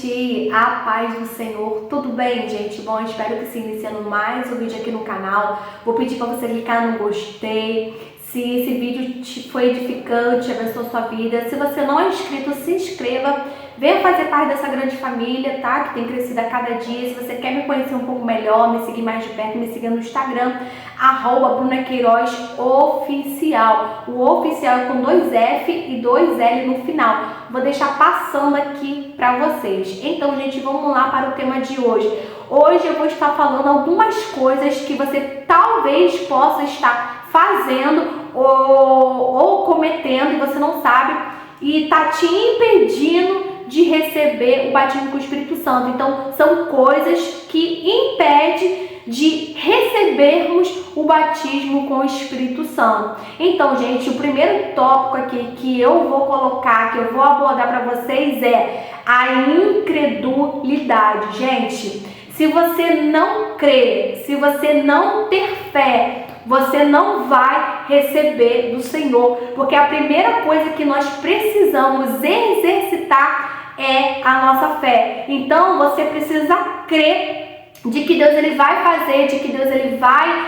noite, a paz do Senhor, tudo bem, gente? Bom, espero que se iniciando mais um vídeo aqui no canal, vou pedir para você clicar no gostei, se esse vídeo foi edificante, abençoou sua vida. Se você não é inscrito, se inscreva, venha fazer parte dessa grande família, tá? Que tem crescido a cada dia. Se você quer me conhecer um pouco melhor, me seguir mais de perto, me siga no Instagram, @BrunaQueiroz_oficial. O oficial é com 2F e 2L no final. Vou deixar passando aqui para vocês. Então, gente, vamos lá para o tema de hoje. Hoje eu vou estar falando algumas coisas que você talvez possa estar fazendo ou cometendo e você não sabe e está te impedindo de receber o batismo com o Espírito Santo. Então, são coisas que impedem de recebermos o batismo com o Espírito Santo. Então, gente, o primeiro tópico aqui que eu vou colocar, que eu vou abordar para vocês é a incredulidade. Gente, se você não crê, se você não ter fé, você não vai receber do Senhor, porque a primeira coisa que nós precisamos exercitar é a nossa fé. Então, você precisa crer de que Deus ele vai fazer, de que Deus ele vai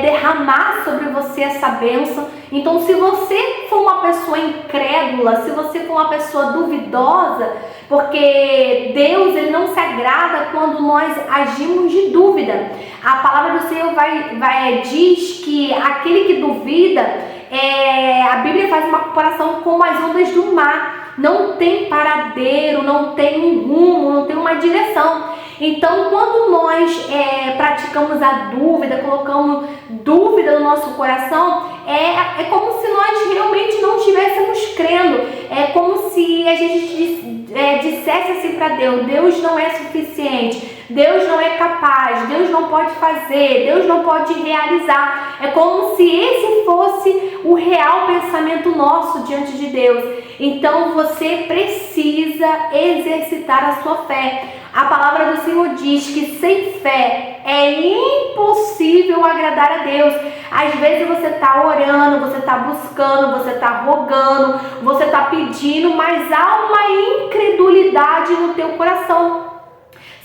derramar sobre você essa bênção. Então, se você for uma pessoa incrédula, se você for uma pessoa duvidosa, porque Deus ele não se agrada quando nós agimos de dúvida. A palavra do Senhor diz que aquele que duvida, a Bíblia faz uma comparação com as ondas do mar. Não tem paradeiro, não tem um rumo, não tem uma direção. Então, quando nós praticamos a dúvida, colocamos dúvida no nosso coração, é como se nós realmente não estivéssemos crendo. É como se a gente dissesse assim para Deus: Deus não é suficiente, Deus não é capaz, Deus não pode fazer, Deus não pode realizar. É como se esse fosse o real pensamento nosso diante de Deus. Então você precisa exercitar a sua fé. A palavra do Senhor diz que sem fé é impossível agradar a Deus. Às vezes você está orando, você está buscando, você está rogando, você está pedindo, mas há uma incredulidade no teu coração.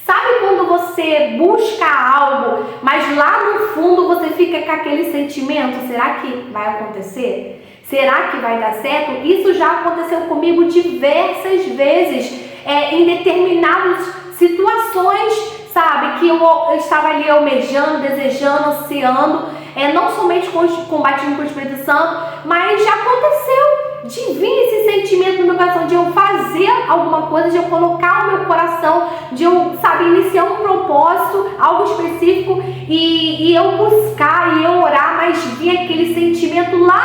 Sabe quando você busca algo, mas lá no fundo você fica com aquele sentimento: será que vai acontecer? Será que vai dar certo? Isso já aconteceu comigo diversas vezes, em determinadas situações, sabe? Que eu estava ali almejando, desejando, ansiando, não somente com o batismo com o Espírito Santo, mas já aconteceu de vir esse sentimento no meu coração, de eu fazer alguma coisa, de eu colocar o meu coração, de eu, sabe, iniciar um propósito, algo específico, e eu buscar, e eu orar, mas vir aquele sentimento lá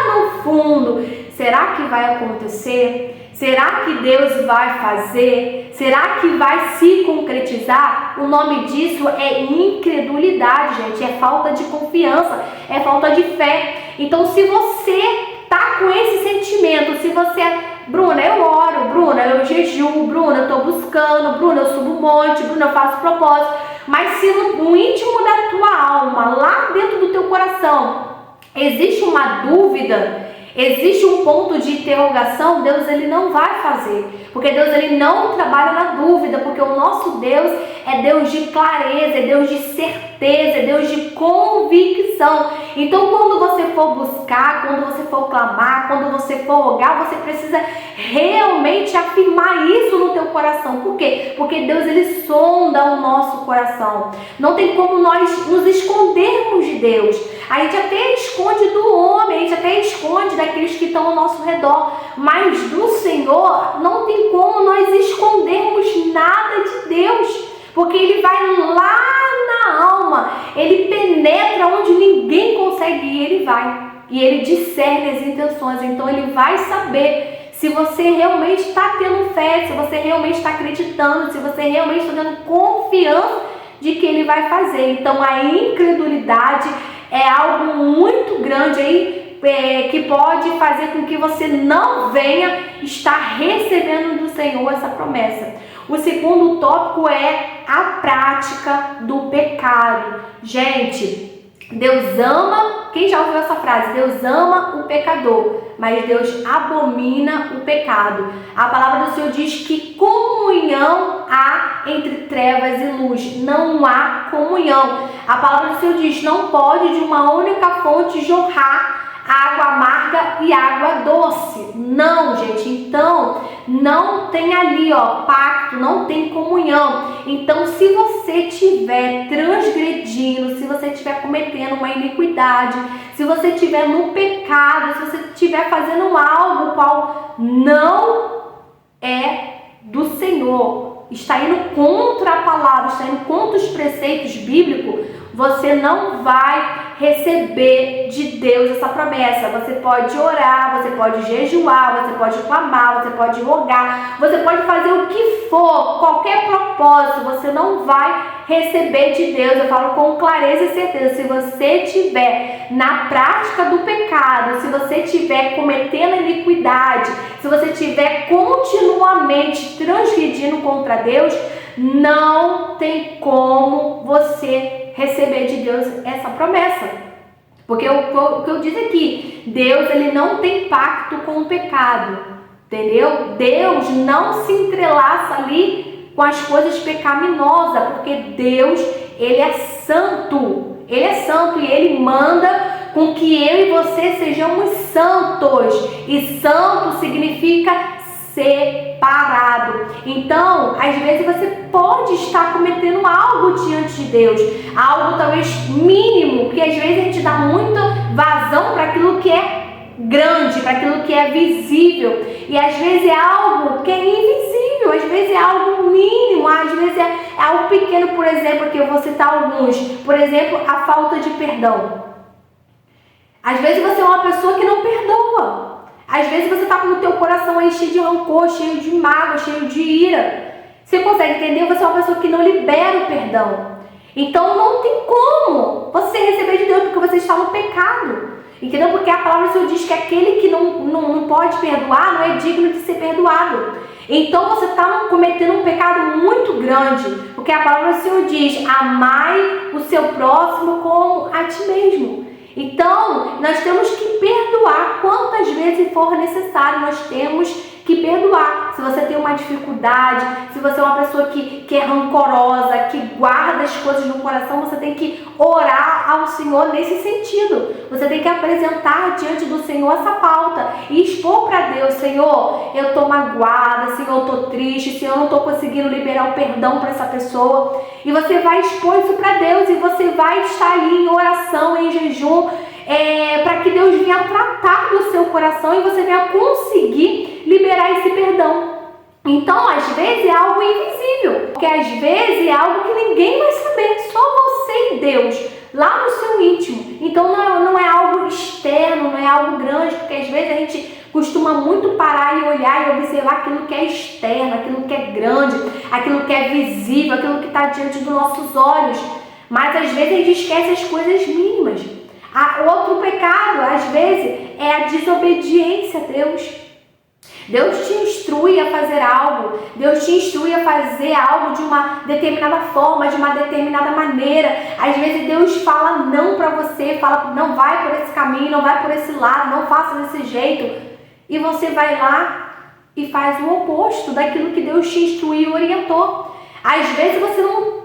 no fundo: será que vai acontecer? Será que Deus vai fazer? Será que vai se concretizar? O nome disso é incredulidade, gente. É falta de confiança, é falta de fé. Então, se você tá com esse sentimento, se você... Bruna, eu oro, Bruna, eu jejuo, Bruna, eu tô buscando, Bruna, eu subo um monte, Bruna, eu faço propósito. Mas se no íntimo da tua alma, lá dentro do teu coração, existe uma dúvida, existe um ponto de interrogação, Deus ele não vai fazer, porque Deus ele não trabalha na dúvida, porque o nosso Deus é Deus de clareza, é Deus de certeza, é Deus de convicção. Então, quando você for buscar, quando você for clamar, quando você for rogar, você precisa realmente afirmar isso no teu coração. Por quê? Porque Deus ele sonda o nosso coração. Não tem como nós nos escondermos de Deus. A gente até esconde do homem, a gente até esconde daqueles que estão ao nosso redor, mas do Senhor não tem como nós escondermos nada de Deus, porque Ele vai lá na alma, Ele penetra onde ninguém consegue ir, Ele vai, e Ele discerne as intenções. Então Ele vai saber se você realmente está tendo fé, se você realmente está acreditando, se você realmente está tendo confiança de que Ele vai fazer. Então a incredulidade é algo muito grande aí, que pode fazer com que você não venha estar recebendo do Senhor essa promessa. O segundo tópico é a prática do pecado. Gente, Deus ama, quem já ouviu essa frase? Deus ama o pecador, mas Deus abomina o pecado. A palavra do Senhor diz que comunhão entre trevas e luz, não há comunhão. A palavra do Senhor diz, não pode de uma única fonte jorrar água amarga e água doce. Não, gente. Então, não tem ali, pacto, não tem comunhão. Então, se você estiver transgredindo, se você estiver cometendo uma iniquidade, se você estiver no pecado, se você estiver fazendo algo qual não é do Senhor, está indo contra a palavra, está indo contra os preceitos bíblicos, você não vai receber de Deus essa promessa. Você pode orar, você pode jejuar, você pode clamar, você pode rogar, você pode fazer o que for, qualquer propósito, você não vai receber de Deus. Eu falo com clareza e certeza, se você estiver na prática do pecado, se você estiver cometendo iniquidade, se você estiver continuamente transgredindo contra Deus, não tem como você receber de Deus essa promessa. Porque o que eu disse aqui, Deus ele não tem pacto com o pecado, entendeu? Deus não se entrelaça ali com as coisas pecaminosas, porque Deus, ele é santo. Ele é santo e ele manda com que eu e você sejamos santos. E santo significa separado. Então, às vezes você pode estar cometendo algo diante de Deus, algo talvez mínimo, porque às vezes a gente dá muita vazão para aquilo que é grande, para aquilo que é visível, e às vezes é algo que é invisível, às vezes é algo mínimo, às vezes é algo pequeno. Por exemplo, aqui eu vou citar alguns, por exemplo, a falta de perdão. Às vezes você é uma pessoa que não perdoa. Às vezes você está com o teu coração aí cheio de rancor, cheio de mágoa, cheio de ira. Você consegue entender? Você é uma pessoa que não libera o perdão. Então não tem como você receber de Deus, porque você está no pecado. Entendeu? Porque a palavra do Senhor diz que aquele que não pode perdoar não é digno de ser perdoado. Então você está cometendo um pecado muito grande, porque a palavra do Senhor diz, amai o seu próximo como a ti mesmo. Então, nós temos que perdoar quantas vezes for necessário, nós temos que perdoar. Se você tem uma dificuldade, se você é uma pessoa que é rancorosa, que guarda as coisas no coração, você tem que orar ao Senhor nesse sentido. Você tem que apresentar diante do Senhor essa pauta e expor para Deus, Senhor, eu estou magoada, Senhor, eu estou triste, Senhor, eu não estou conseguindo liberar o perdão para essa pessoa. E você vai expor isso para Deus e você vai estar ali em oração, em jejum, para que Deus venha tratar do seu coração e você venha conseguir liberar esse perdão. Então, às vezes é algo invisível, porque às vezes é algo que ninguém vai saber, só você e Deus, lá no seu íntimo. Então não é algo externo, não é algo grande, porque às vezes a gente costuma muito parar e olhar e observar aquilo que é externo, aquilo que é grande, aquilo que é visível, aquilo que está diante dos nossos olhos. Mas às vezes a gente esquece as coisas mínimas. Outro pecado, às vezes, é a desobediência a Deus. Deus te instrui a fazer algo, Deus te instrui a fazer algo de uma determinada forma, de uma determinada maneira. Às vezes Deus fala não para você, fala não vai por esse caminho, não vai por esse lado, não faça desse jeito. E você vai lá e faz o oposto daquilo que Deus te instruiu e orientou. Às vezes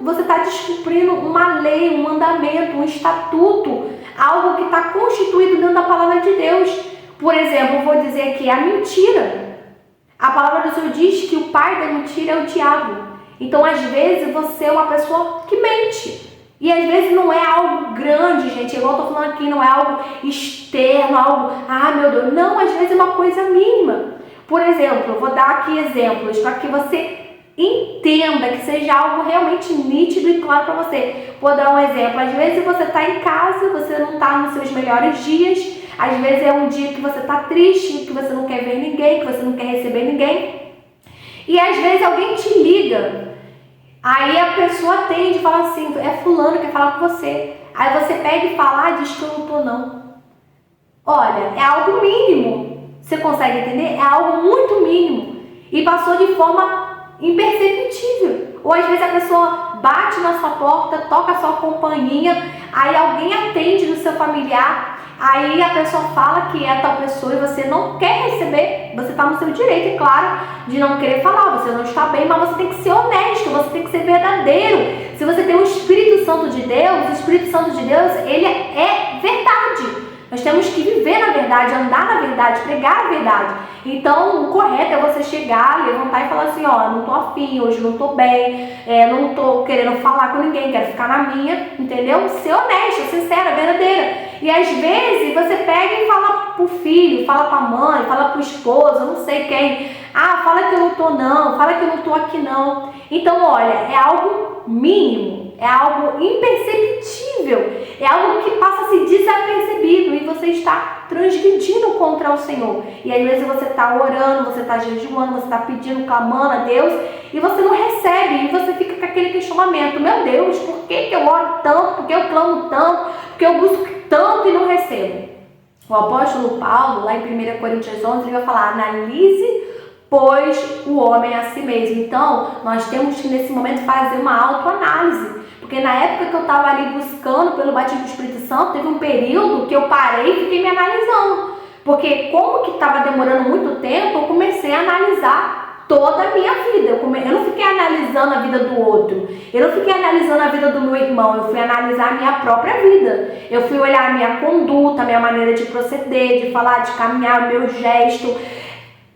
você está descumprindo uma lei, um mandamento, um estatuto, algo que está constituído dentro da palavra de Deus. Por exemplo, eu vou dizer aqui a mentira. A palavra do Senhor diz que o pai da mentira é o diabo. Então, às vezes, você é uma pessoa que mente. E às vezes não é algo grande, gente. Igual eu estou falando aqui, não é algo externo, algo, meu Deus. Não, às vezes é uma coisa mínima. Por exemplo, eu vou dar aqui exemplos para que você entenda, que seja algo realmente nítido e claro para você. Vou dar um exemplo. Às vezes você está em casa, você não está nos seus melhores dias. Às vezes é um dia que você está triste, que você não quer ver ninguém, que você não quer receber ninguém. E às vezes alguém te liga. Aí a pessoa atende e fala assim, é fulano que quer falar com você. Aí você pega e fala, diz que eu não tô não. Olha, é algo mínimo. Você consegue entender? É algo muito mínimo. E passou de forma imperceptível. Ou às vezes a pessoa bate na sua porta, toca a sua campainha, aí alguém atende do seu familiar, aí a pessoa fala que é tal pessoa e você não quer receber. Você está no seu direito, é claro, de não querer falar, você não está bem, mas você tem que ser honesto, você tem que ser verdadeiro. Se você tem o Espírito Santo de Deus, o Espírito Santo de Deus, ele é verdade. Nós temos que viver na verdade, andar na verdade, pregar a verdade. Então, o correto é você chegar, levantar e falar assim, ó, não tô afim, hoje não tô bem, não tô querendo falar com ninguém, quero ficar na minha, entendeu? Ser honesta, sincera, verdadeira. E às vezes você pega e fala pro filho, fala pra mãe, fala pro esposo, não sei quem. Ah, fala que eu não tô não, fala que eu não tô aqui não. Então, olha, é algo mínimo, é algo imperceptível, é algo que passa-se desapercebido e você está transgredindo contra o Senhor. E às vezes você está orando, você está jejuando, você está pedindo, clamando a Deus e você não recebe e você fica com aquele questionamento: meu Deus, por que eu oro tanto, por que eu clamo tanto, por que eu busco tanto e não recebo? O apóstolo Paulo, lá em 1 Coríntios 11, ele vai falar: analise, pois, o homem é a si mesmo. Então, nós temos que nesse momento fazer uma autoanálise. Porque na época que eu estava ali buscando pelo batismo do Espírito Santo, teve um período que eu parei e fiquei me analisando. Porque como que estava demorando muito tempo, eu comecei a analisar toda a minha vida. Eu não fiquei analisando a vida do outro. Eu não fiquei analisando a vida do meu irmão. Eu fui analisar a minha própria vida. Eu fui olhar a minha conduta, a minha maneira de proceder, de falar, de caminhar, o meu gesto.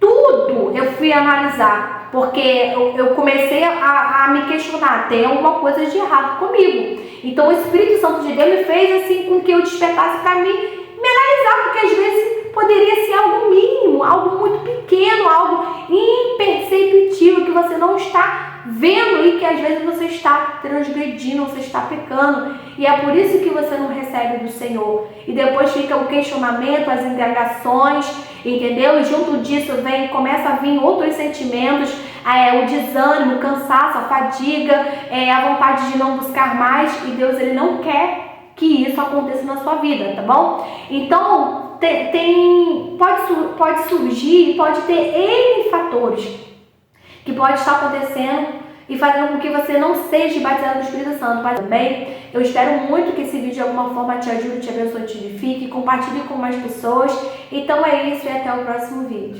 Tudo eu fui analisar. Porque eu comecei a me questionar, tem alguma coisa de errado comigo. Então o Espírito Santo de Deus me fez assim com que eu despertasse para mim me analisar, porque às vezes poderia ser algo mínimo, algo muito pequeno, algo imperceptível que você não está vendo e que às vezes você está transgredindo, você está pecando. E é por isso que você não recebe do Senhor. E depois fica o questionamento, as indagações, entendeu? E junto disso começa a vir outros sentimentos, o desânimo, o cansaço, a fadiga, a vontade de não buscar mais. E Deus, ele não quer que isso aconteça na sua vida, tá bom? Então, pode surgir, pode ter N fatores que pode estar acontecendo e fazendo com que você não seja batizado no Espírito Santo. Mas também, eu espero muito que esse vídeo de alguma forma te ajude, te abençoe, te edifique, compartilhe com mais pessoas. Então é isso e até o próximo vídeo.